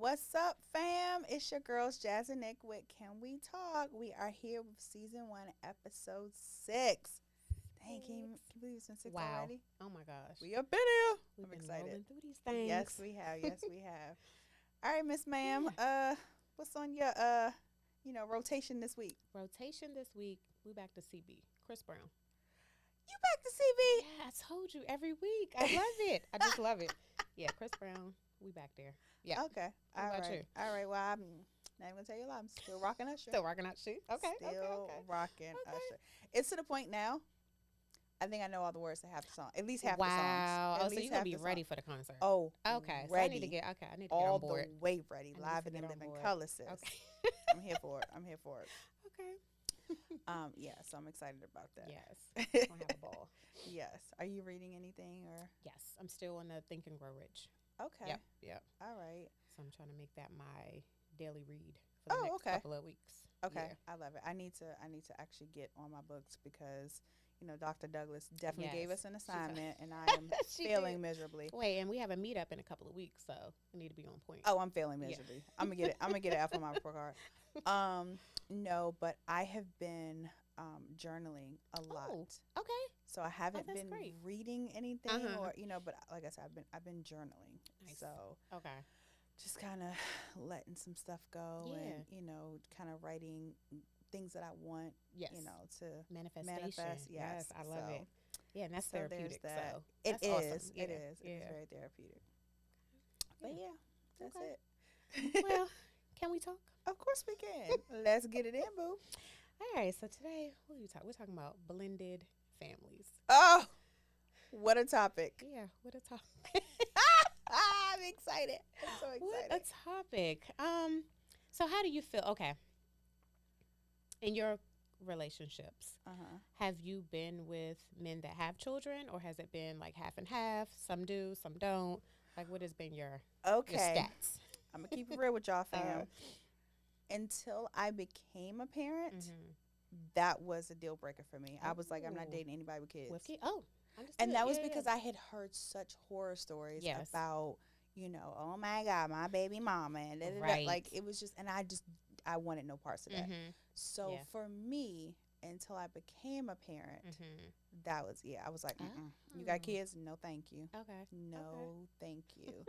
What's up, fam? It's your girls, Jazz and Nick with Can We Talk? We are here with season 1, episode 6. Dang, can you believe it's been 6 Wow. already? Oh my gosh. We up in here. We've I'm been excited. rolling through these things. Yes, we have. Yes, we have. All right, Miss Ma'am. What's on your rotation this week? Rotation this week, we back to CB. Chris Brown. You back to CB? Yeah, I told you every week. I love it. I just love it. Yeah, Chris Brown, we back there. Yeah. Okay. What All about right. you? All right. Well, I'm not even gonna tell you a lie. I'm still rocking Usher. Still rocking out shoes. Okay. Still okay. rocking Okay. Usher. It's to the point now. I think I know all the words to half the song. At least half the songs. Wow. At Oh, so least you're gonna half be the ready song. for the concert. Oh, Okay. So ready. I need to get get all on board. the way ready. I need Live to and in get on living board. color, sis. Okay. I'm here for it. I'm here for it. Okay. Yeah. So I'm excited about that. Yes. We're gonna have a ball. Yes. Are you reading anything or? Yes. I'm still on the Think and Grow Rich. Okay. Yep. All right. So I'm trying to make that my daily read for the Oh, next okay. couple of weeks. Okay. Yeah. I love it. I need to actually get on my books because Dr. Douglas definitely gave Yes. us an assignment, and I am She failing did. miserably. Wait, and we have a meetup in a couple of weeks, so we need to be on point. Oh, I'm failing Yeah. miserably. I'm gonna get it. I'm gonna get an F on my report card. No, but I have been journaling a lot. Oh, okay. So I haven't that's been great. reading anything, Uh-huh. or but like I said, I've been journaling. Nice. So Okay. just kind of letting some stuff go, and kind of writing things that I want, Yes. to Manifestation. manifest. Yes, I love so, it. Yeah, and that's so there's therapeutic. that. So It that's is. awesome. It Yeah. is. It is Yeah. very therapeutic. But yeah, that's Okay. it. Well, can we talk? Of course we can. Let's get it in, boo. All right. So today, what are we talking? We're talking about blended families. Oh, what a topic. Yeah. What a topic. I'm excited. I'm so What excited. a topic. So how do you feel? Okay. In your relationships, Uh-huh. have you been with men that have children, or has it been like half and half? Some do, some don't. Like, what has been your Okay. stats? I'm going to keep it real with y'all, fam. Uh, Until I became a parent, Mhm. that was a deal breaker for me. I was like, I'm not Ooh. dating anybody with kids. Oh, understood. And that was Yeah, because yeah. I had heard such horror stories Yes. about, oh my God, my baby mama. And da, da, da. Right. Like, it was just, and I wanted no parts of that. Mhm. So Yeah. for me, until I became a parent, Mhm. that was, I was like, you got Oh. kids? No, thank you. Okay. No, thank you.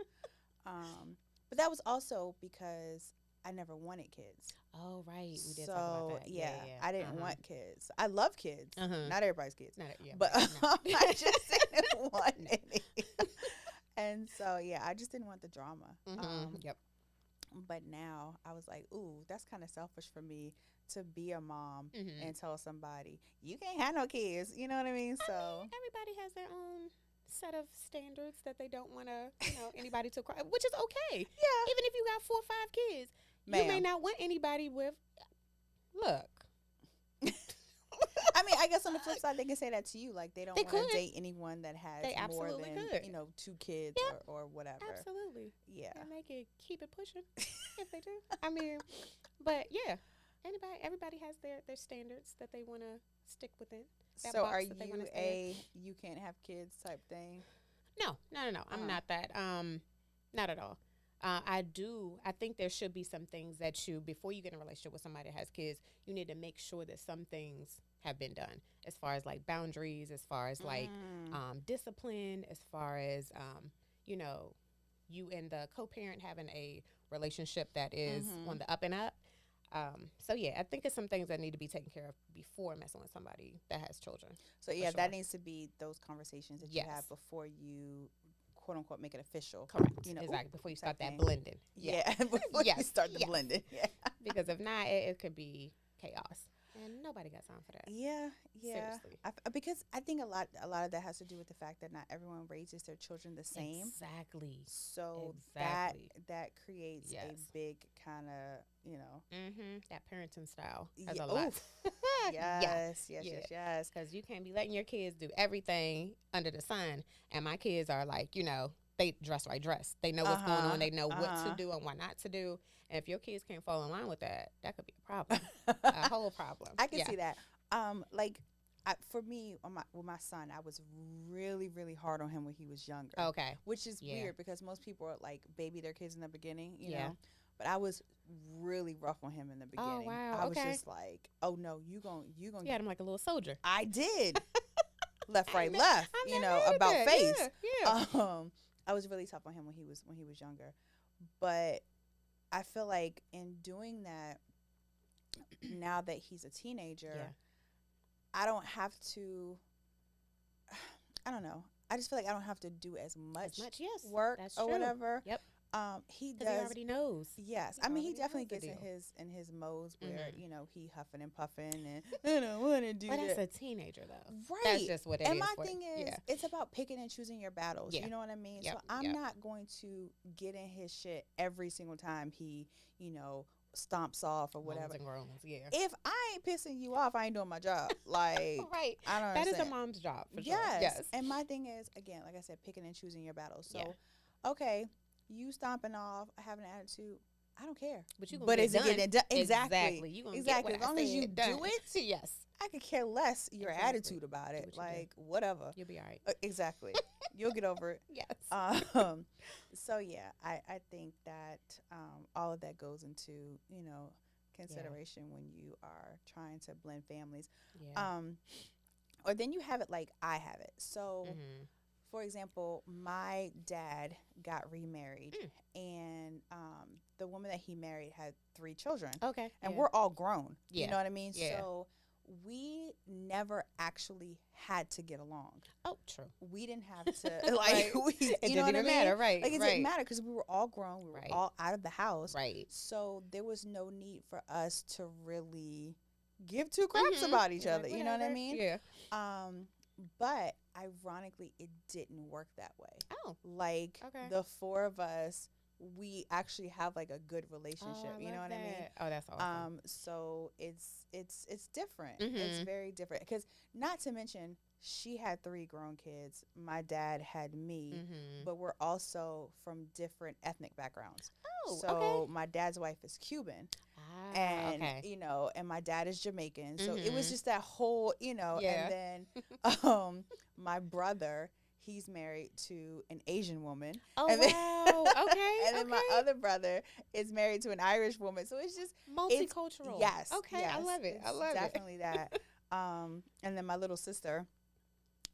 But that was also because I never wanted kids. Oh, right. We did So talk about that. yeah, I didn't Uh-huh. want kids. I love kids. Uh-huh. Not everybody's kids, Not, yeah, but right, no. I just didn't want any. And so I just didn't want the drama. Mhm. Yep. But now I was like, ooh, that's kind of selfish for me to be a mom Mhm. and tell somebody you can't have no kids. You know what I mean? So Everybody has their own set of standards that they don't want to, anybody to cry, which is okay. yeah, Even if you got 4 or 5 kids, you may ma'am. not want anybody with. Look, I mean, I guess on the flip side, they can say that to you. Like, they don't They want to could. date anyone that has They more absolutely than, could. 2 kids Yep. or whatever. absolutely. Yeah. And they can keep it pushing if they do. I mean, but yeah, everybody has their standards that they want to stick within. That So box are that they you wanna stay you can't have kids type thing? No. I'm Uh-huh. not that. Not at all. I think there should be some things that before you get in a relationship with somebody that has kids, you need to make sure that some things have been done as far as like boundaries, as far as like discipline, as far as you and the co-parent having a relationship that is Mhm. on the up and up. So yeah, I think it's some things that need to be taken care of before messing with somebody that has children. So for that sure. needs to be those conversations that you Yes. have before you quote unquote make it official. Correct. Ooh, Exactly. Before you start type that thing. blending. Yeah, before you Yes, start the yes. blending. Yeah. Because if not, it could be chaos, and nobody got time for that. Yeah, Seriously. because I think a lot of that has to do with the fact that not everyone raises their children the same. Exactly. So Exactly. that creates a Yes. big kind of That parenting style has Yeah, a lot. oof. yes, yes. Because you can't be letting your kids do everything under the sun, and my kids are like, they dress right dress. They know what's going Uh-huh, on. They know what uh-huh. to do and what not to do. And if your kids can't fall in line with that, that could be a problem, a whole problem. I can Yeah. see that. Like for me, with my son, I was really, really hard on him when he was younger. Okay. Which is Yeah. weird because most people are like baby their kids in the beginning, you Yeah. know. But I was really rough on him in the Oh, beginning. wow. I was Okay. just like, oh no, you gonna. You had him like a little soldier. I did left, I right, ne- left. I You never know, heard of about that. face. Yeah. Yeah. I was really tough on him when he was younger, but I feel like in doing that, now that he's a teenager, Yeah. I don't have to. I don't know. I just feel like I don't have to do as much, Yes. work That's or true. whatever. Yep. He Because he does. already knows. Yes, He I mean he already definitely knows the gets in deal. his modes where Mhm. you know he huffing and puffing and I don't want to do But that. that's a teenager, though. Right. That's just what it is. And my for- thing is, yeah. it's about picking and choosing your battles. Yeah. You know what I mean? Yep, So I'm yep. not going to get in his shit every single time he, you know, stomps off or Moans whatever. and groans. Yeah. If I ain't pissing you off, I ain't doing my job. Like, Right. I don't That is a understand. mom's job for Yes. sure. Yes. And my thing is, again, like I said, picking and choosing your battles. So, Yeah. okay, you stomping off, having an attitude, I don't care. But you gonna But get is it getting done? Exactly. You gonna Exactly. Get As what long I as you said do done. it, Yes. I could care less your Exactly. attitude about Do it. what you do. Like, whatever. You'll be all right. Exactly. You'll get over it. Yes. So yeah, I think that all of that goes into, you know, consideration when you are trying to blend families. Yeah. Or then you have it like I have it. So Mm-hmm. for example, my dad got remarried Mm. and the woman that he married had 3 children. Okay. And yeah. we're all grown. You Yeah. know what I mean? Yeah. So we never actually had to get along. Oh, true. We didn't have to like Right. we, It you know didn't what I even mean? matter. Right. Like it right. didn't matter because we were all grown. We were Right. all out of the house. Right. So there was no need for us to really give 2 craps Mhm. about each Like, other. You know what I whatever. mean? Yeah. But ironically, it didn't work that way. Oh. Like Okay. the 4 of us, we actually have like a good relationship. Oh, You know what I mean? Oh, that's awesome. So it's different. It's Mhm. very different because not to mention she had 3 grown kids. My dad had me, Mm-hmm. but we're also from different ethnic backgrounds. Oh, So okay. my dad's wife is Cuban, Ah, and okay. you know, and my dad is Jamaican. So it was Mhm. just that whole, you know, Yeah. and then my brother. He's married to an Asian woman. Oh, and then- wow. Okay. And then my other brother is married to an Irish woman. So it's just Multicultural. yes. Okay. I yes, love it. I it's love it. definitely that. And then my little sister,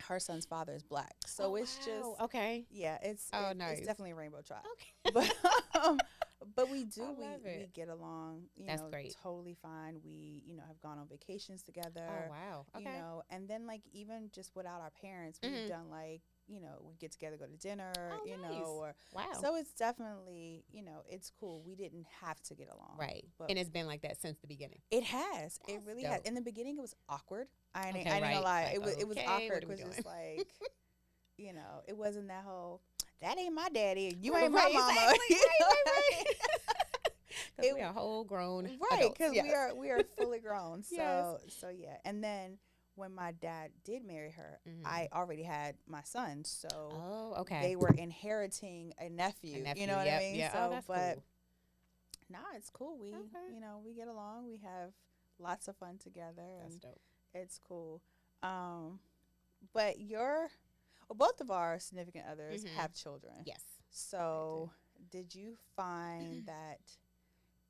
her son's father is black. So Oh, it's wow. just Okay. yeah, it's nice. it's definitely a rainbow tribe. Okay. But we do I we love it. get along, That's great. totally fine. We, have gone on vacations together. Oh, wow. Okay. And then like even just without our parents, Mhm. we've done like, we get together, go to dinner, Oh, nice. or Wow. so it's definitely, it's cool. We didn't have to get along. Right. But And it's been like that since the beginning. it has. It That's really has. dope. In the beginning, it was awkward. I ain't Okay, gonna right. lie. Like, it was okay, awkward what are we because it's doing? like, it wasn't that whole. That ain't my daddy. You ain't my Right, mama. exactly. You know Right, what I right, mean? Because It- we are whole grown Right, adults. because Yes. we are fully grown. So Yes. so yeah. And then when my dad did marry her, Mhm. I already had my son. So Oh, okay. they were inheriting a nephew. A You know what yep, I mean? Yeah. So Oh, that's but cool. nah, it's cool. We Okay. we get along. We have lots of fun together, That's and dope. it's cool. But both of our significant others Mhm. have children. Yes. So did you find that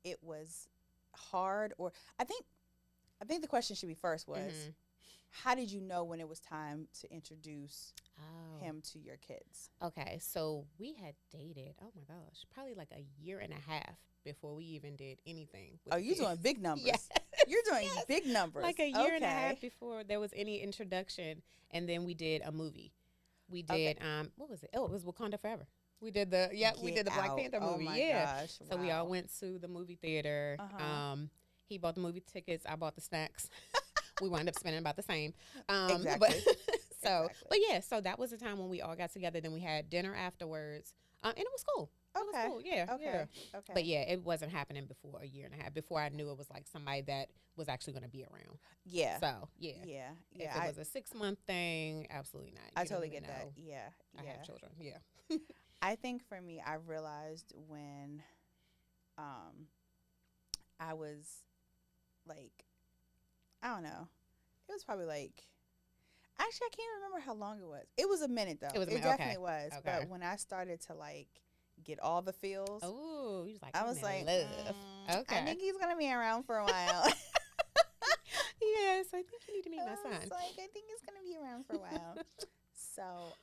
it was hard, or I think the question should be first was Mhm. how did you know when it was time to introduce Oh. him to your kids? Okay, so we had dated, oh my gosh, probably like a year and a half before we even did anything. With Oh, the you're kids. doing big numbers. Yes. You're doing Yes. big numbers. Like a year and a half Okay. before there was any introduction, and then we did a movie. We Okay. did what was it? Oh, it was Wakanda Forever. We did the we Get did the Black out. Panther Oh movie. my Yeah. gosh. So we all Wow. went to the movie theater. Uh-huh. He bought the movie tickets. I bought the snacks. We wound up spending about the same. Exactly. But so, Exactly. but yeah, so that was the time when we all got together. Then we had dinner afterwards, and it was cool. It Okay. was cool. Yeah. Okay. Yeah. Okay. But yeah, it wasn't happening before a year and a half. Before I knew it was like somebody that was actually going to be around. Yeah. So yeah. Yeah. If Yeah. it was a 6-month thing, absolutely not. I You don't totally even get that. know Yeah. I Yeah. have children. Yeah. I think for me, I realized when I was like, I don't know, it was probably like Actually, I can't remember how long it was. It was a minute though. It was a It minute. Okay. definitely was. Okay. But when I started to like get all the feels, Oh, you was like, I I'm was in like, love. I Okay. think he's gonna be around for a while. Yes, I think you need to meet I my was son. like, I think he's gonna be around for a while. So,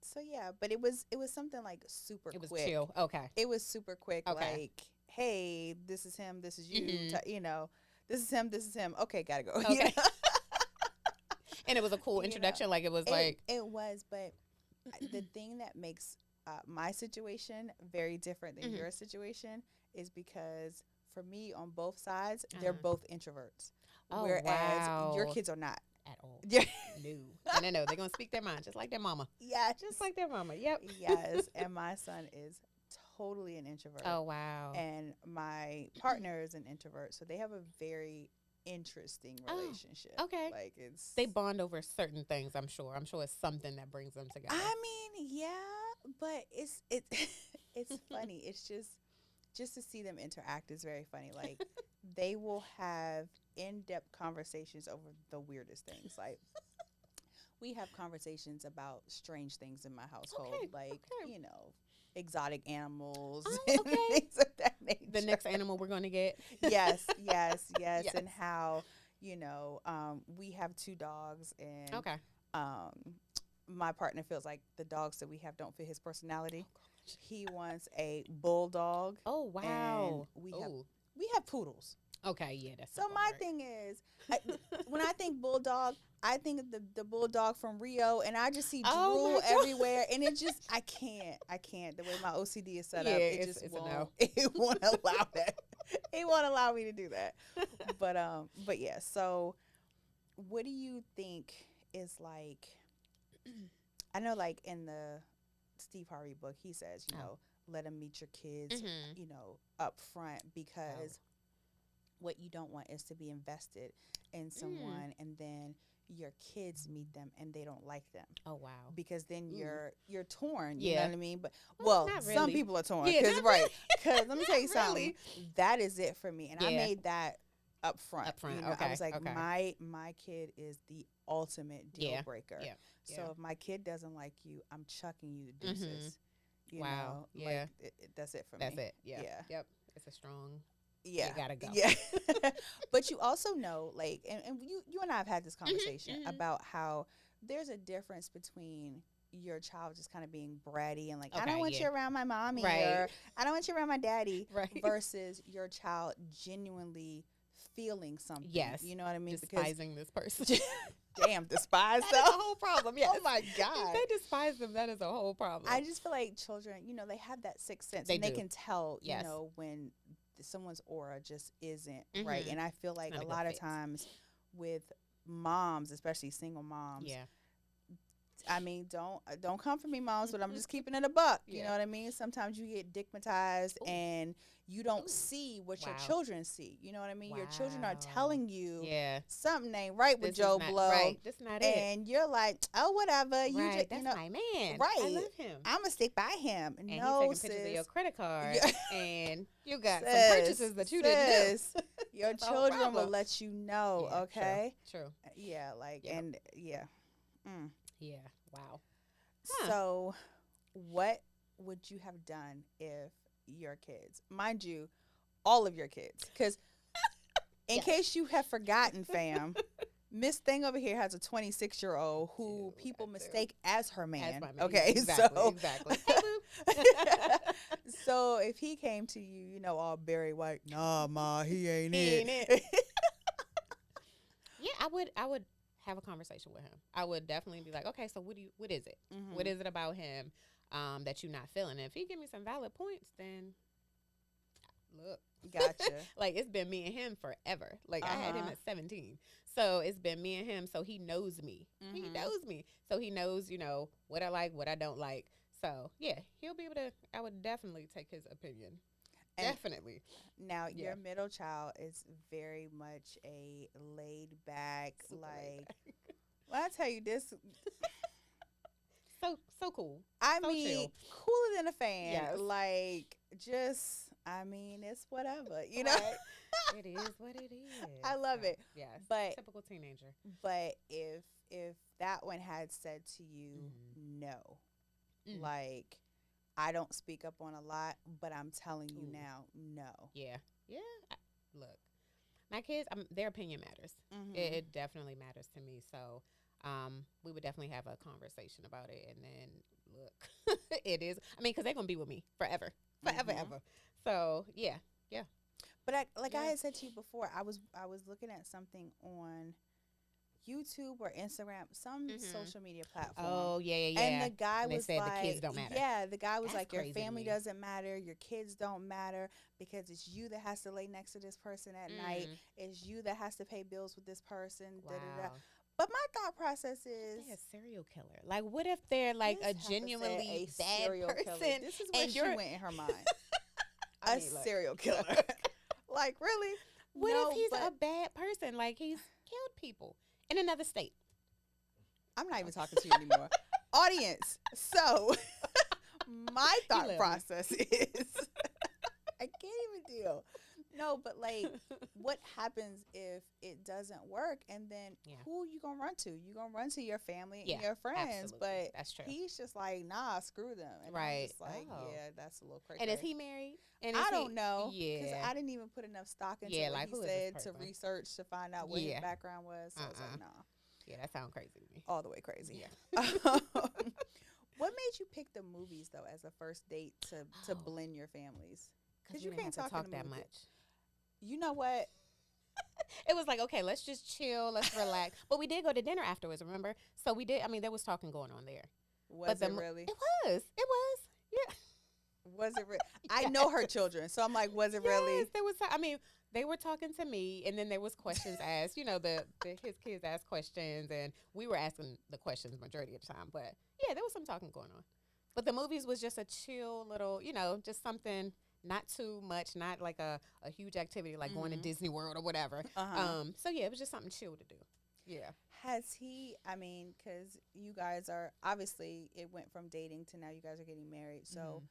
so yeah, but it was something like super It was quick. chill. Okay. It was super quick. Okay. Like, hey, this is him. This is you. Mhm. You know, this is him. This is him. Okay, gotta go. Okay. You know? And it was a cool You know, introduction. Like it was like, it was, but the thing that makes my situation very different than Mhm. your situation is because for me on both sides, they're Uh-huh. both introverts, oh whereas your wow, kids are not. at all. Yeah. No. And I know they're gonna speak their mind just like their mama. Yes. Just like their mama. Yep. Yes. And my son is totally an introvert. Oh wow. And my partner is an introvert. So they have a very interesting Oh, relationship. okay. Like it's They bond over certain things. I'm sure. I'm sure it's something that brings them together. I mean, yeah, but it's funny. It's just to see them interact is very funny. Like they will have in-depth conversations over the weirdest things. Like we have conversations about strange things in my household, Okay, like okay. exotic animals Oh, and okay. things of that nature. The next animal we're gonna get. Yes, yes, yes, Yes. and how we have 2 dogs, and Okay. um, my partner feels like the dogs that we have don't fit his personality. He wants a bulldog. Oh wow. And Ooh. we have poodles. Okay. Yeah. That's So not my right. thing is, when I think bulldog, I think of the bulldog from Rio, and I just see Oh, my drool God. everywhere, and it just I can't. The way my OCD is set Yeah, up, it it's- just it's a won't. no. It won't allow that. It won't allow me to do that. But yeah. So, what do you think is like? I know, like in the Steve Harvey book, he says, Oh. let them meet your kids, Mhm. up front, because what you don't want is to be invested in someone and then your kids meet them and they don't like them, Oh wow. because then Ooh. you're torn. You know Yeah. what I mean? But Well, not some really. people are torn Yeah, because not right. really. Because let me tell you Not something. really. That is it for me, and I Yeah. made that up front. Up front, I okay, was like, okay. my kid is the ultimate deal Yeah, breaker. yeah, So yeah. if my kid doesn't like you, I'm chucking you to Mhm. deuces. You Wow, know, yeah. like that's it for That's me. it. Yeah. Yeah. Yep. It's a strong. Yeah. You gotta go. Yeah. But you also know, like, and you and I have had this conversation mhm. about how there's a difference between your child just kind of being bratty and like, I Okay, don't want yeah. you around my mommy, Right. or I don't want you around my daddy, Right. versus your child genuinely feeling something. Yes. You know what I mean? Despising this person. Because damn, despise That is a them. whole problem. Yes. Oh my If God. they despise them, that is a whole problem. I just feel like children, they have that sixth sense, They and they do. can tell, Yes. when someone's aura just isn't right. Mhm. And I feel like not a a good lot of fit. times with moms, especially single moms, yeah. I mean, don't come for me, moms, but I'm just keeping it a buck. You Yeah. know what I mean? Sometimes you get digmatized Ooh. and you don't Ooh. see what your Wow. children see. You know what I mean? Your children are Wow. telling you Yeah. something ain't right with This Joe is not Blow, right. This not it. and you're like, oh, whatever. You Right. just, That's my man. right. I love him. I'm gonna stick by him. And No, he's taking pictures of your sis. credit card, Yeah. and you got some Sis, purchases that you didn't sis, your That's a whole children will problem. let you know. Yeah, Okay. True. Yeah. Like, Yep. and yeah. Mm. Yeah. Wow. Huh. So, what would you have done if your kids, mind you, all of your kids, because in Yes. case you have forgotten, fam, Miss Thing over here has a 26-year-old who do, people I do. mistake as her man. As my man. Okay, Exactly. so Exactly. Hey, boo. so if he came to you, all Barry White, nah, ma, he ain't He it. ain't it. Yeah, I would have a conversation with him. I would definitely be like, okay, so what is it? Mhm. What is it about him that you're not feeling? And if he give me some valid points, then look. Gotcha. Like, it's been me and him forever. Like, I had him Uh-huh. at 17. So it's been me and him. So he knows me. He Mhm. knows me. So he knows, what I like, what I don't like. So, yeah, he'll be able to, I would definitely take his opinion. And Definitely. now Yeah. your middle child is very much a laid back, Super laid like. Well, I tell you this. So cool. I So mean, chill. cooler than a fan. Yes. Like, just I mean, it's whatever, you know. Right. It is what it is. I love So, it. yes. But Typical teenager. if that one had said to you Mm-hmm. no, Mm. like I don't speak up on a lot, but I'm telling you Ooh. now, no. Yeah. Yeah. Look, my kids, their opinion matters. It, Mm-hmm. it definitely matters to me. So, we would definitely have a conversation about it. And then, look, it is. I mean, because they're gonna be with me forever, forever, Mm-hmm. ever. So, yeah, yeah, But like I yeah. had said to you before, I was looking at something on YouTube or Instagram, some Mm-hmm. social media platform. Oh, yeah, yeah, And yeah. the guy And they was said the kids like, don't matter. yeah, the guy was That's like, your crazy to family me. doesn't matter, your kids don't matter because it's you that has to lay next to this person at night. Mm. It's you that has to pay bills with this person. Da da da. Wow. But my thought process What is, if they're a serial killer? Like, what if they're like this a heifer said genuinely a bad serial killer. person This is where and she you're went in her mind. I A mean, look, serial killer. Like, really? what No, if he's but a bad person? Like he's killed people in another state. I'm not even talking to you anymore. Audience. So, my You thought love me. process is I can't even deal. No, but like, what happens if it doesn't work? And then Yeah. who you gonna run to? You gonna run to your family and Yeah, your friends. absolutely. But That's true. he's just like, nah, screw them. And I'm Right. just like, Oh. yeah, that's a little crazy. And is he married? And I is don't he, know because Yeah. I didn't even put enough stock into Yeah, what like, he who is this said to person? research to find out what his Yeah. background was. So I was like, nah, Yeah, that sounds crazy to me. all the way crazy. Yeah. What made you pick the movies though as a first date to Oh. blend your families? Because you you can't can't talk in talk the that movie. much. You know what? It was like, okay, let's just chill, let's relax. But we did go to dinner afterwards, remember? So we did. I mean, there was talking going on there. Was it really? It was. It was. Yeah. Was it really? I know her children, so I'm like, was it really? Yes, there was. I mean, they were talking to me, and then there was questions asked. You know, his kids asked questions, and we were asking the questions majority of the time. But yeah, there was some talking going on. But the movies was just a chill little, just something. Not too much, not like a huge activity like going to Mhm. Disney World or whatever. So yeah, it was just something chill to do. Yeah. Has he? I mean, because you guys are obviously it went from dating to now you guys are getting married. So,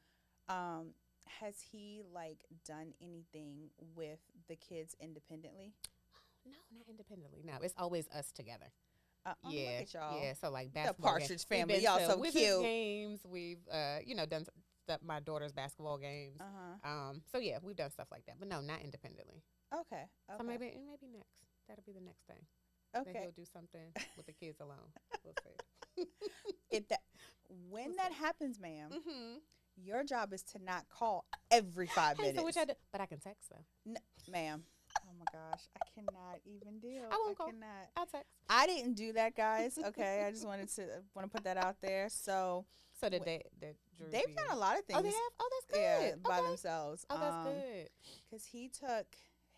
has he like done anything with the kids independently? No, not independently. No, it's always us together. Yeah, Look at y'all. yeah. So like The basketball Partridge games. Family. We've been Y'all to so Wizards cute. games. We've done my daughter's basketball games. So yeah, we've done stuff like that, but no, not independently. Okay. So maybe next. That'll be the next thing. Then Okay. he'll do something with the kids alone. We'll see. When that happens, ma'am, Mm-hmm. your job is to not call every 5 Hey, minutes. so which I do, but I can text though. Ma'am. Oh my gosh, I cannot even deal. I won't call. Cannot. I'll text. I didn't do that, guys. Okay, I just want to put that out there. So So they've done a lot of things. Oh, they have. Oh, that's good. Yeah, by Okay. themselves. Oh, that's good. Because he took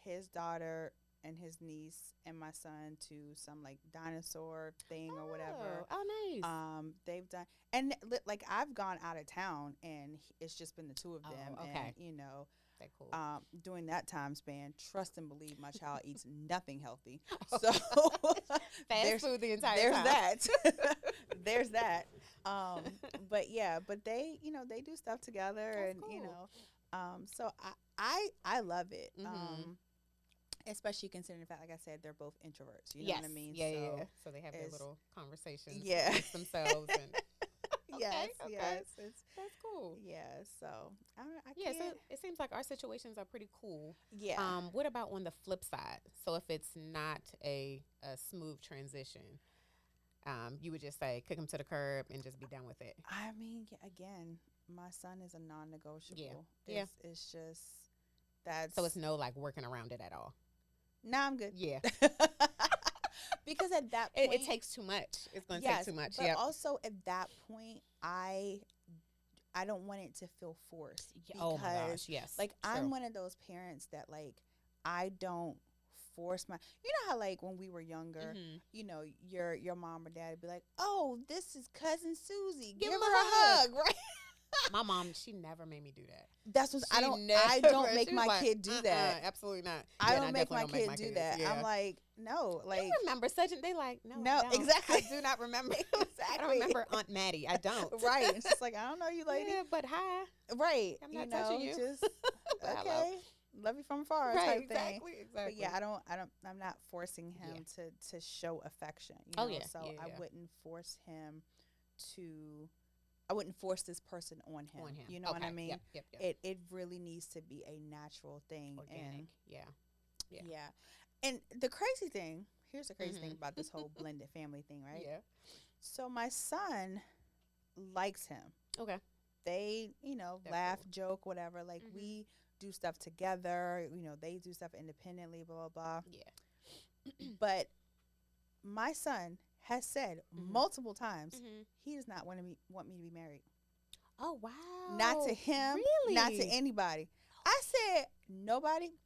his daughter and his niece and my son to some like dinosaur thing or whatever. Oh, nice. They've done, and like I've gone out of town and it's just been the two of them. Oh, okay. And That's cool. during that time span, trust and believe my child eats nothing healthy. Oh. So Fast food the entire there's time. that. There's that. But yeah, but they do stuff together. That's And cool. so I love it. Mhm. Especially considering the fact, like I said, they're both introverts. You know Yes. what I mean? Yeah, So, yeah. So they have their it's- little conversations Yeah. with themselves. And Yes, okay. yes. That's cool. Yeah, so I Yeah, can't. so it seems like our situations are pretty cool. Yeah. What about on the flip side? So if it's not a smooth transition, you would just say kick them to the curb and just be done with it. I mean, again, my son is a non-negotiable. Yeah. It's just that's. So it's no like working around it at all. Nah, I'm good. Yeah. Because at that point, It takes too much. It's going to take too much. But Yeah. also at that point, I don't want it to feel forced. Oh my because, gosh. Yes. Like True. I'm one of those parents that like I don't force my. You know how like when we were younger, Mhm. your mom or dad would be like, "Oh, this is cousin Susie. Give Give him her a a hug," right? My mom, she never made me do that. That's what I She don't. never- I don't she make was my like, kid do that. Absolutely not. I Yeah, don't and make my definitely don't kid do that. Yeah. I'm like, no, like you remember such and they like, no, No, I don't. exactly. I do not remember. I Exactly. don't remember Aunt Maddie. I don't. right. It's just like I don't know you, lady. Yeah, but hi. Right. I'm you not know, touching you. just But hello. okay. Love you from afar Right, type exactly, thing. exactly. But yeah, I'm not forcing him to show affection. You Oh, know? yeah, So yeah, I wouldn't force him to I wouldn't force this person on him. You know what I mean? Yep. It really needs to be a natural thing. Organic. And Yeah. And the crazy thing, here's the crazy thing Mhm. about this whole blended family thing, right? Yeah. So my son likes him. Okay. They, They're laugh, cool. joke, whatever. Like Mhm. we do stuff together. They do stuff independently, blah, blah, Yeah. blah. But my son has said Mhm. multiple times Mhm. he does not want me to be married. Oh wow. Not to him, Really? not to anybody. I said, nobody.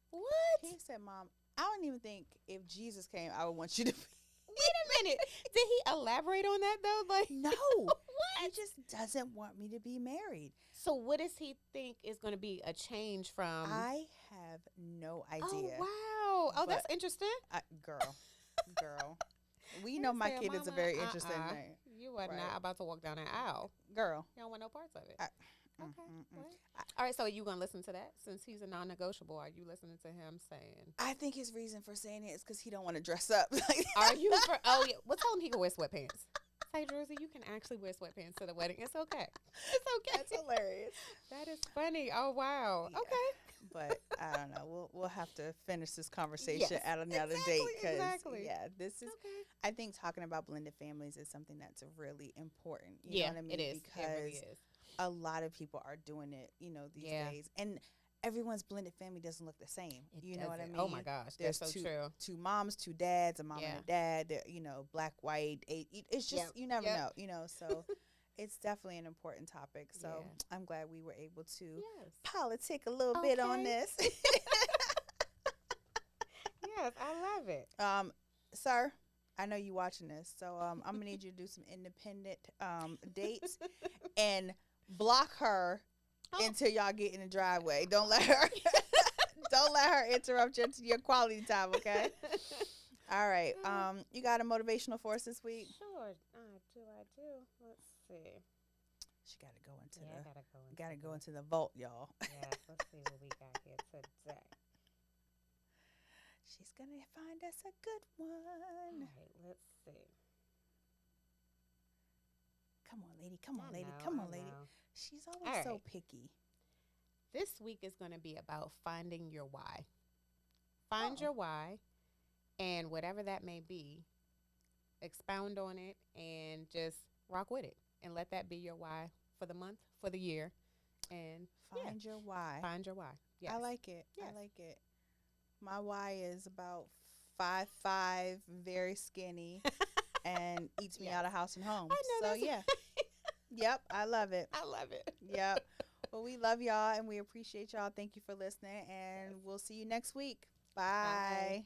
What? He said, Mom, I don't even think if Jesus came, I would want you to be. Wait a minute. Did he elaborate on that though? Like No. what? He just doesn't want me to be married. So what does he think is going to be a change from? I have no idea. Oh wow. Oh, that's But interesting. Girl. We They know my said, kid is a "Mama, very interesting thing. You are Right. not about to walk down an aisle. Girl. You don't want no parts of it. I- Okay. mm. Well, all right. So are you gonna listen to that since he's a non-negotiable? Are you listening to him saying? I think his reason for saying it is because he don't want to dress up. Are you? Oh yeah. Well, tell him he can wear sweatpants. Say, Druzy, you can actually wear sweatpants to the wedding. It's okay. It's okay. That's hilarious. That is funny. Oh wow. Yeah. Okay. But I don't know. We'll have to finish this conversation Yes, at another date because exactly. yeah, this is. Okay. I think talking about blended families is something that's really important. You Yeah, know what I mean? it is. Because It really is. a lot of people are doing it, these Yeah. days, and everyone's blended family doesn't look the same. It You know what I doesn't. mean? Oh my gosh, There's that's so true. two moms, two dads, a mom Yeah. and a dad. Black, white. It's just Yep, you never yep. know. So it's definitely an important topic. So Yeah. I'm glad we were able to Yes. politic a little bit on Okay. this. Yes, I love it. Sir, I know you watching this, so I'm gonna need you to do some independent dates and block her Oh. until y'all get in the driveway. Don't let her interrupt your quality time, okay? All right. You got a motivational force this week? Sure, I do. Let's see. She got to go into Yeah, the I gotta go into the vault, y'all. Yes, let's see what we got here today. She's gonna find us a good All one. right, let's see. Come on, lady. Come on, I lady. know, Come I on, lady. know. She's always All so right. picky. This week is going to be about finding your why. Find Oh. your why, and whatever that may be, expound on it and just rock with it. And let that be your why for the month, for the year. And Find your why. find your why. Yes. I like it. Yes. I like it. My why is about 5'5", very skinny, and eats me Yes. out of house and home. I know So that's yeah. Yep, I love it. I love it. Yep. Well, we love y'all and we appreciate y'all. Thank you for listening, and we'll see you next week. Bye. Bye.